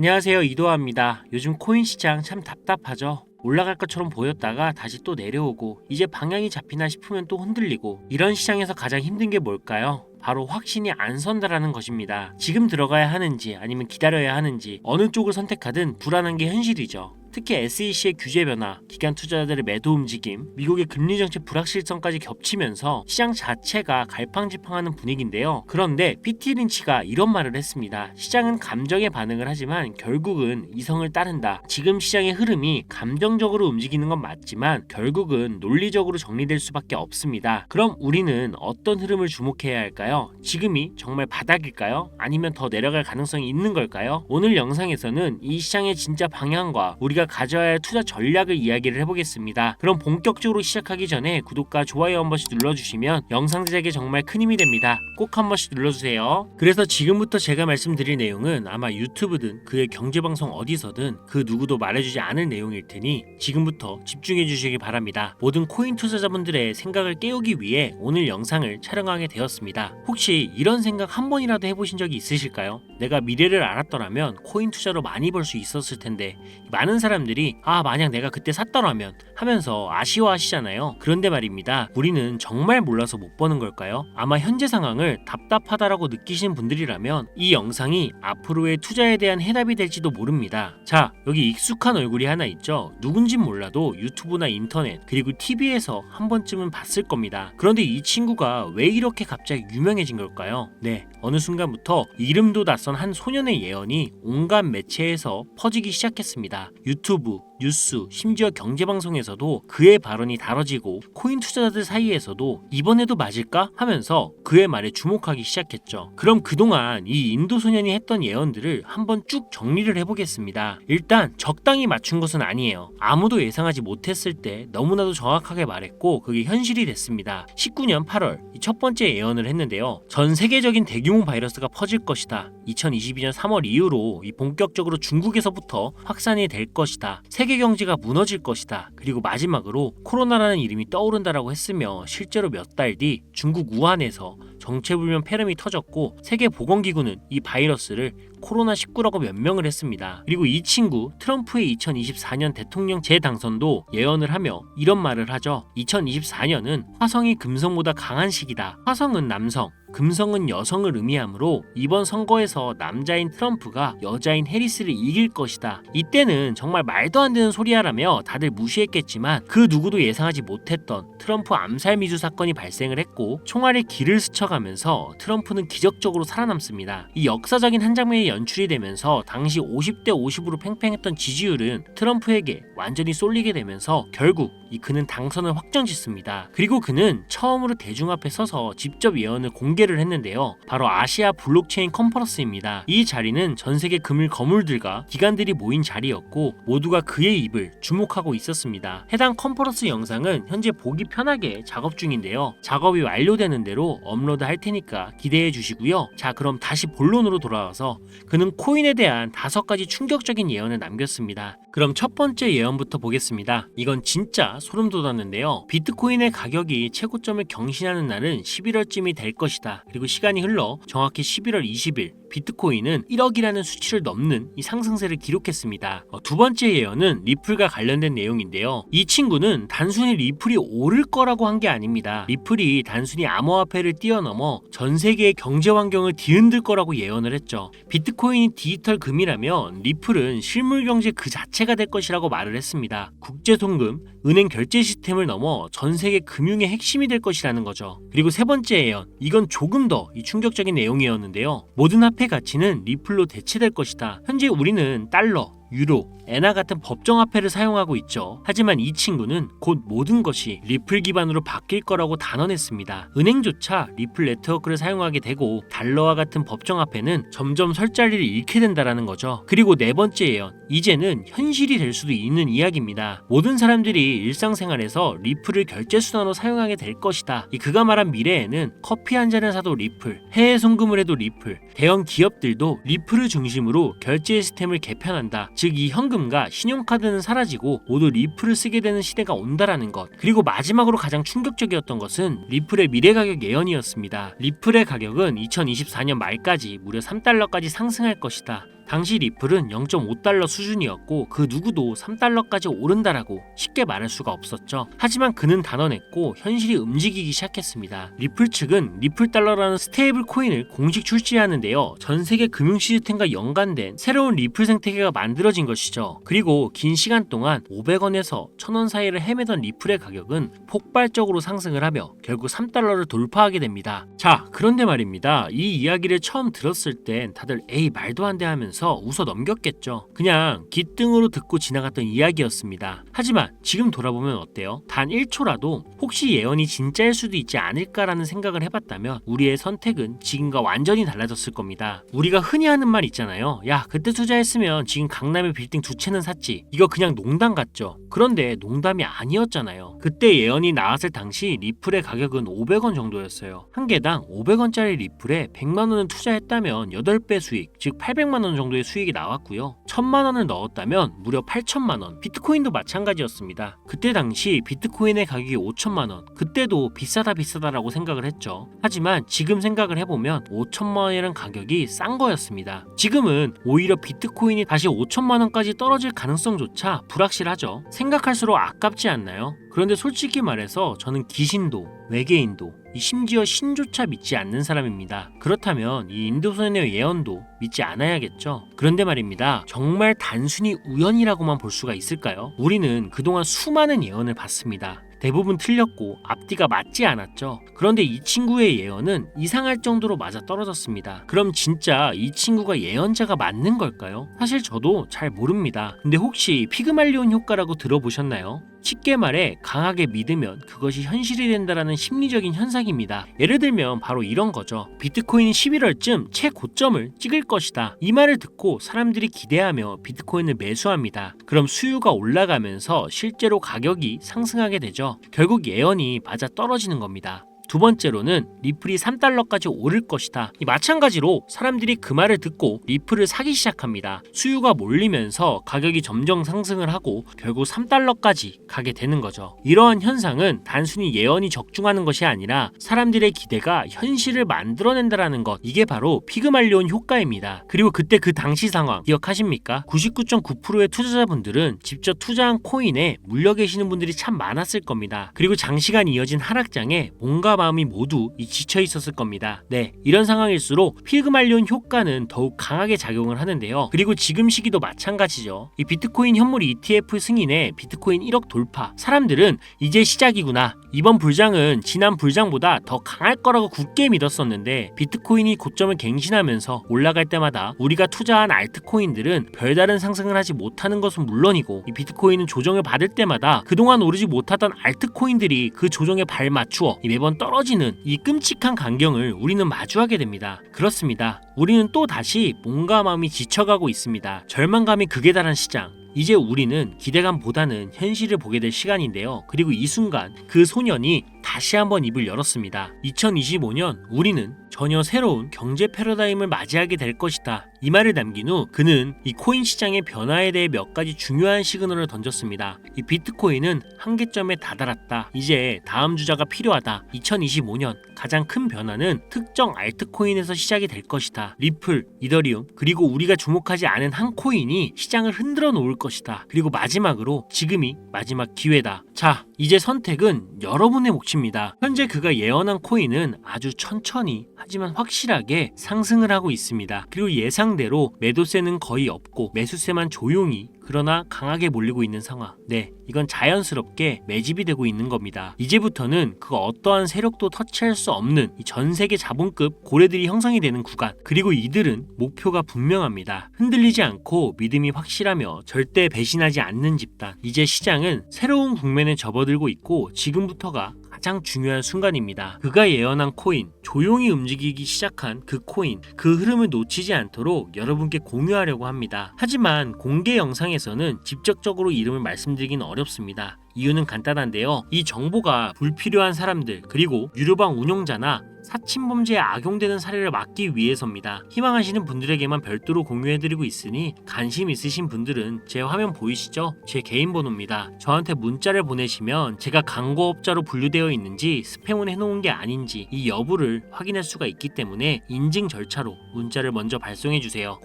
안녕하세요, 이도하입니다. 요즘 코인 시장 참 답답하죠. 올라갈 것처럼 보였다가 다시 또 내려오고 이제 방향이 잡히나 싶으면 또 흔들리고, 이런 시장에서 가장 힘든 게 뭘까요? 바로 확신이 안 선다라는 것입니다. 지금 들어가야 하는지 아니면 기다려야 하는지 어느 쪽을 선택하든 불안한 게 현실이죠. 특히 SEC의 규제 변화, 기관 투자자들의 매도 움직임, 미국의 금리 정책 불확실성까지 겹치면서 시장 자체가 갈팡질팡하는 분위기인데요. 그런데 피터 린치가 이런 말을 했습니다. 시장은 감정에 반응을 하지만 결국은 이성을 따른다. 지금 시장의 흐름이 감정적으로 움직이는 건 맞지만 결국은 논리적으로 정리될 수밖에 없습니다. 그럼 우리는 어떤 흐름을 주목해야 할까요? 지금이 정말 바닥일까요? 아니면 더 내려갈 가능성이 있는 걸까요? 오늘 영상에서는 이 시장의 진짜 방향과 우리가 가져야 할 투자 전략을 이야기를 해보겠습니다. 그럼 본격적으로 시작하기 전에 구독과 좋아요 한 번씩 눌러주시면 영상 제작에 정말 큰 힘이 됩니다. 꼭 한 번씩 눌러주세요. 그래서 지금부터 제가 말씀드릴 내용은 아마 유튜브든 그의 경제방송 어디서든 그 누구도 말해주지 않을 내용일 테니 지금부터 집중해 주시기 바랍니다. 모든 코인 투자자분들의 생각을 깨우기 위해 오늘 영상을 촬영하게 되었습니다. 혹시 이런 생각 한 번이라도 해보신 적이 있으실까요? 내가 미래를 알았더라면 코인 투자로 많이 벌 수 있었을 텐데. 많은 사람들이 만약 내가 그때 샀더라면 하면서 아쉬워하시잖아요. 그런데 말입니다. 우리는 정말 몰라서 못 버는 걸까요? 아마 현재 상황을 답답하다라고 느끼시는 분들이라면 이 영상이 앞으로의 투자에 대한 해답이 될지도 모릅니다. 자, 여기 익숙한 얼굴이 하나 있죠? 누군진 몰라도 유튜브나 인터넷 그리고 TV에서 한 번쯤은 봤을 겁니다. 그런데 이 친구가 왜 이렇게 갑자기 유명해진 걸까요? 네, 어느 순간부터 이름도 낯선 한 소년의 예언이 온갖 매체에서 퍼지기 시작했습니다. 유튜브, 뉴스, 심지어 경제방송에서도 그의 발언이 다뤄지고 코인 투자자들 사이에서도 이번에도 맞을까? 하면서 그의 말에 주목하기 시작했죠. 그럼 그동안 이 인도 소년이 했던 예언들을 한번 쭉 정리를 해보겠습니다. 일단 적당히 맞춘 것은 아니에요. 아무도 예상하지 못했을 때 너무나도 정확하게 말했고 그게 현실이 됐습니다. 19년 8월 첫 번째 예언을 했는데요. 전 세계적인 대규모 바이러스가 퍼질 것이다. 2022년 3월 이후로 본격적으로 중국에서부터 확산이 될 것이다. 세계 경제가 무너질 것이다. 그리고 마지막으로 코로나라는 이름이 떠오른다라고 했으며 실제로 몇 달 뒤 중국 우한에서 정체불명 폐렴이 터졌고 세계보건기구는 이 바이러스를 코로나19라고 변명을 했습니다. 그리고 이 친구 트럼프의 2024년 대통령 재당선도 예언을 하며 이런 말을 하죠. 2024년은 화성이 금성보다 강한 시기다. 화성은 남성, 금성은 여성을 의미하므로 이번 선거에서 남자인 트럼프가 여자인 해리스를 이길 것이다. 이때는 정말 말도 안 되는 소리야라며 다들 무시했겠지만 그 누구도 예상하지 못했던 트럼프 암살 미수 사건이 발생을 했고 총알이 길을 스쳐가면서 트럼프는 기적적으로 살아남습니다. 이 역사적인 한 장면이 연출이 되면서 당시 50대 50으로 팽팽했던 지지율은 트럼프에게 완전히 쏠리게 되면서 결국 그는 당선을 확정짓습니다. 그리고 그는 처음으로 대중 앞에 서서 직접 예언을 공개를 했는데요. 바로 아시아 블록체인 컨퍼런스입니다. 이 자리는 전 세계 금일 거물들과 기관들이 모인 자리였고 모두가 그의 입을 주목하고 있었습니다. 해당 컨퍼런스 영상은 현재 보기 편하게 작업 중인데요. 작업이 완료되는 대로 업로드 할 테니까 기대해 주시고요. 자, 그럼 다시 본론으로 돌아와서 그는 코인에 대한 5가지 충격적인 예언을 남겼습니다. 그럼 첫 번째 예언부터 보겠습니다. 이건 진짜 소름 돋았는데요. 비트코인의 가격이 최고점을 경신하는 날은 11월쯤이 될 것이다. 그리고 시간이 흘러 정확히 11월 20일 비트코인은 1억이라는 수치를 넘는 이 상승세를 기록했습니다. 두 번째 예언은 리플과 관련된 내용인데요. 이 친구는 단순히 리플이 오를 거라고 한 게 아닙니다. 리플이 단순히 암호화폐를 뛰어넘어 전 세계의 경제 환경을 뒤흔들 거라고 예언을 했죠. 비트코인이 디지털 금이라면 리플은 실물 경제 그 자체가 될 것이라고 말을 했습니다. 국제 송금, 은행 결제 시스템을 넘어 전 세계 금융의 핵심이 될 것이라는 거죠. 그리고 세 번째 예언, 이건 조금 더 충격적인 내용이었는데요. 모든 화폐 가치는 리플로 대체될 것이다. 현재 우리는 달러, 유로, 엔화 같은 법정화폐를 사용하고 있죠. 하지만 이 친구는 곧 모든 것이 리플 기반으로 바뀔 거라고 단언했습니다. 은행조차 리플 네트워크를 사용하게 되고 달러와 같은 법정화폐는 점점 설 자리를 잃게 된다라는 거죠. 그리고 네 번째 예언, 이제는 현실이 될 수도 있는 이야기입니다. 모든 사람들이 일상생활에서 리플을 결제수단으로 사용하게 될 것이다. 그가 말한 미래에는 커피 한 잔을 사도 리플, 해외 송금을 해도 리플, 대형 기업들도 리플을 중심으로 결제 시스템을 개편한다. 즉 이 현금과 신용카드는 사라지고 모두 리플을 쓰게 되는 시대가 온다라는 것. 그리고 마지막으로 가장 충격적이었던 것은 리플의 미래 가격 예언이었습니다. 리플의 가격은 2024년 말까지 무려 $3까지 상승할 것이다. 당시 리플은 0.5달러 수준이었고 그 누구도 3달러까지 오른다라고 쉽게 말할 수가 없었죠. 하지만 그는 단언했고 현실이 움직이기 시작했습니다. 리플 측은 리플 달러라는 스테이블 코인을 공식 출시하는데요. 전 세계 금융 시스템과 연관된 새로운 리플 생태계가 만들어진 것이죠. 그리고 긴 시간 동안 500원에서 1000원 사이를 헤매던 리플의 가격은 폭발적으로 상승을 하며 결국 3달러를 돌파하게 됩니다. 자, 그런데 말입니다. 이 이야기를 처음 들었을 땐 다들 에이 말도 안 돼 하면서 웃어 넘겼겠죠. 그냥 귓등으로 듣고 지나갔던 이야기였습니다. 하지만 지금 돌아보면 어때요? 단 1초라도 혹시 예언이 진짜일 수도 있지 않을까라는 생각을 해봤다면 우리의 선택은 지금과 완전히 달라졌을 겁니다. 우리가 흔히 하는 말 있잖아요. 야, 그때 투자했으면 지금 강남에 빌딩 2채는 샀지. 이거 그냥 농담 같죠? 그런데 농담이 아니었잖아요. 그때 예언이 나왔을 당시 리플의 가격은 500원 정도였어요. 한 개당 500원짜리 리플에 100만 원을 투자했다면 8배 수익, 즉 800만 원 정도의 수익이 나왔고요. 1000만 원을 넣었다면 무려 8천만 원. 비트코인도 마찬가지였습니다. 그때 당시 비트코인의 가격이 5천만 원. 그때도 비싸다라고 생각을 했죠. 하지만 지금 생각을 해보면 5천만 원이라는 가격이 싼 거였습니다. 지금은 오히려 비트코인이 다시 5천만 원까지 떨어질 가능성조차 불확실하죠. 생각할수록 아깝지 않나요? 그런데 솔직히 말해서 저는 귀신도 외계인도 심지어 신조차 믿지 않는 사람입니다. 그렇다면 이 인도선의 예언도 믿지 않아야겠죠. 그런데 말입니다. 정말 단순히 우연이라고만 볼 수가 있을까요? 우리는 그동안 수많은 예언을 봤습니다. 대부분 틀렸고 앞뒤가 맞지 않았죠. 그런데 이 친구의 예언은 이상할 정도로 맞아 떨어졌습니다. 그럼 진짜 이 친구가 예언자가 맞는 걸까요? 사실 저도 잘 모릅니다. 근데 혹시 피그말리온 효과라고 들어보셨나요? 쉽게 말해 강하게 믿으면 그것이 현실이 된다라는 심리적인 현상입니다. 예를 들면 바로 이런 거죠. 비트코인이 11월쯤 최고점을 찍을 것이다. 이 말을 듣고 사람들이 기대하며 비트코인을 매수합니다. 그럼 수요가 올라가면서 실제로 가격이 상승하게 되죠. 결국 예언이 맞아 떨어지는 겁니다. 두 번째로는 리플이 3달러까지 오를 것이다. 마찬가지로 사람들이 그 말을 듣고 리플을 사기 시작합니다. 수요가 몰리면서 가격이 점점 상승을 하고 결국 3달러까지 가게 되는 거죠. 이러한 현상은 단순히 예언이 적중하는 것이 아니라 사람들의 기대가 현실을 만들어낸다라는 것, 이게 바로 피그말리온 효과입니다. 그리고 그때 그 당시 상황 기억하십니까? 99.9%의 투자자분들은 직접 투자한 코인에 물려 계시는 분들이 참 많았을 겁니다. 그리고 장시간 이어진 하락장에 몸과 마음이 모두 지쳐 있었을 겁니다. 네, 이런 상황일수록 피그말리온 효과는 더욱 강하게 작용을 하는데요. 그리고 지금 시기도 마찬가지죠. 이 비트코인 현물 ETF 승인에 비트코인 1억 돌파. 사람들은 이제 시작이구나. 이번 불장은 지난 불장보다 더 강할 거라고 굳게 믿었었는데 비트코인이 고점을 갱신하면서 올라갈 때마다 우리가 투자한 알트코인들은 별다른 상승을 하지 못하는 것은 물론이고 이 비트코인은 조정을 받을 때마다 그동안 오르지 못하던 알트코인들이 그 조정에 발맞추어 매번 떨어지는 이 끔찍한 광경을 우리는 마주하게 됩니다. 그렇습니다. 우리는 또 다시 몸과 마음이 지쳐가고 있습니다. 절망감이 극에 달한 시장. 이제 우리는 기대감보다는 현실을 보게 될 시간인데요. 그리고 이 순간 그 소년이 다시 한번 입을 열었습니다. 2025년 우리는 전혀 새로운 경제 패러다임을 맞이하게 될 것이다. 이 말을 남긴 후 그는 이 코인 시장의 변화에 대해 몇 가지 중요한 시그널을 던졌습니다. 이 비트코인은 한계점에 다다랐다. 이제 다음 주자가 필요하다. 2025년 가장 큰 변화는 특정 알트코인에서 시작이 될 것이다. 리플, 이더리움, 그리고 우리가 주목하지 않은 한 코인이 시장을 흔들어 놓을 것이다. 그리고 마지막으로 지금이 마지막 기회다. 자, 이제 선택은 여러분의 몫입니다. 현재 그가 예언한 코인은 아주 천천히 하지만 확실하게 상승을 하고 있습니다. 그리고 예상대로 매도세는 거의 없고 매수세만 조용히 그러나 강하게 몰리고 있는 상황. 네, 이건 자연스럽게 매집이 되고 있는 겁니다. 이제부터는 그 어떠한 세력도 터치할 수 없는 이 전 세계 자본급 고래들이 형성이 되는 구간. 그리고 이들은 목표가 분명합니다. 흔들리지 않고 믿음이 확실하며 절대 배신하지 않는 집단. 이제 시장은 새로운 국면에 접어들고 있고 지금부터가 가장 중요한 순간입니다. 그가 예언한 코인, 조용히 움직이기 시작한 그 코인, 그 흐름을 놓치지 않도록 여러분께 공유하려고 합니다. 하지만 공개 영상에서는 직접적으로 이름을 말씀드리기는 어렵습니다. 이유는 간단한데요. 이 정보가 불필요한 사람들 그리고 유료방 운용자나 사칭범죄에 악용되는 사례를 막기 위해서입니다. 희망하시는 분들에게만 별도로 공유해드리고 있으니 관심 있으신 분들은 제 화면 보이시죠? 제 개인 번호입니다. 저한테 문자를 보내시면 제가 광고업자로 분류되어 있는지 스팸을 해놓은 게 아닌지 이 여부를 확인할 수가 있기 때문에 인증 절차로 문자를 먼저 발송해주세요.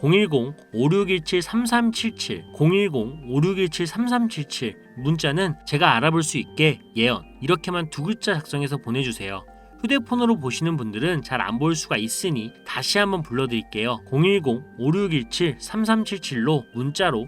010-5617-3377 010-5617-3377 문자는 제가 알아볼 수 있게 예언 이렇게만 두 글자 작성해서 보내주세요. 휴대폰으로 보시는 분들은 잘 안 보일 수가 있으니 다시 한번 불러드릴게요. 010-5617-3377로 문자로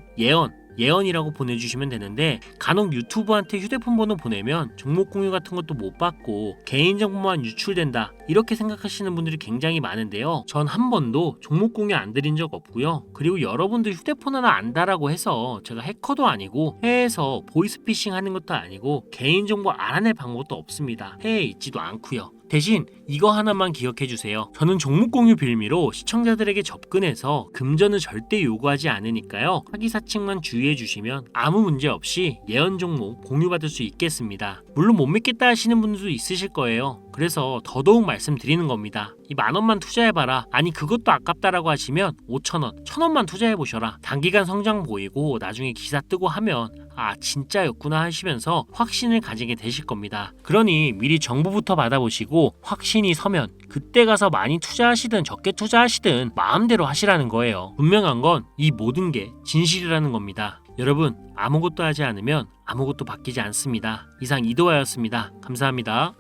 예언이라고 보내주시면 되는데 간혹 유튜브한테 휴대폰 번호 보내면 종목 공유 같은 것도 못 받고 개인정보만 유출된다 이렇게 생각하시는 분들이 굉장히 많은데요. 전 한 번도 종목 공유 안 드린 적 없고요. 그리고 여러분들 휴대폰 하나 안다라고 해서 제가 해커도 아니고 해외에서 보이스피싱 하는 것도 아니고 개인정보 알아낼 방법도 없습니다. 해외에 있지도 않고요. 대신 이거 하나만 기억해 주세요. 저는 종목 공유 빌미로 시청자들에게 접근해서 금전을 절대 요구하지 않으니까요. 사기사칭만 주의해 주시면 아무 문제 없이 예언 종목 공유받을 수 있겠습니다. 물론 못 믿겠다 하시는 분들도 있으실 거예요. 그래서 더더욱 말씀드리는 겁니다. 이 10,000원만 투자해봐라. 아니 그것도 아깝다라고 하시면 5,000원, 1,000원만 투자해보셔라. 단기간 성장 보이고 나중에 기사 뜨고 하면 아 진짜였구나 하시면서 확신을 가지게 되실 겁니다. 그러니 미리 정보부터 받아보시고 확신이 서면 그때 가서 많이 투자하시든 적게 투자하시든 마음대로 하시라는 거예요. 분명한 건 이 모든 게 진실이라는 겁니다. 여러분 아무것도 하지 않으면 아무것도 바뀌지 않습니다. 이상 이도하였습니다. 감사합니다.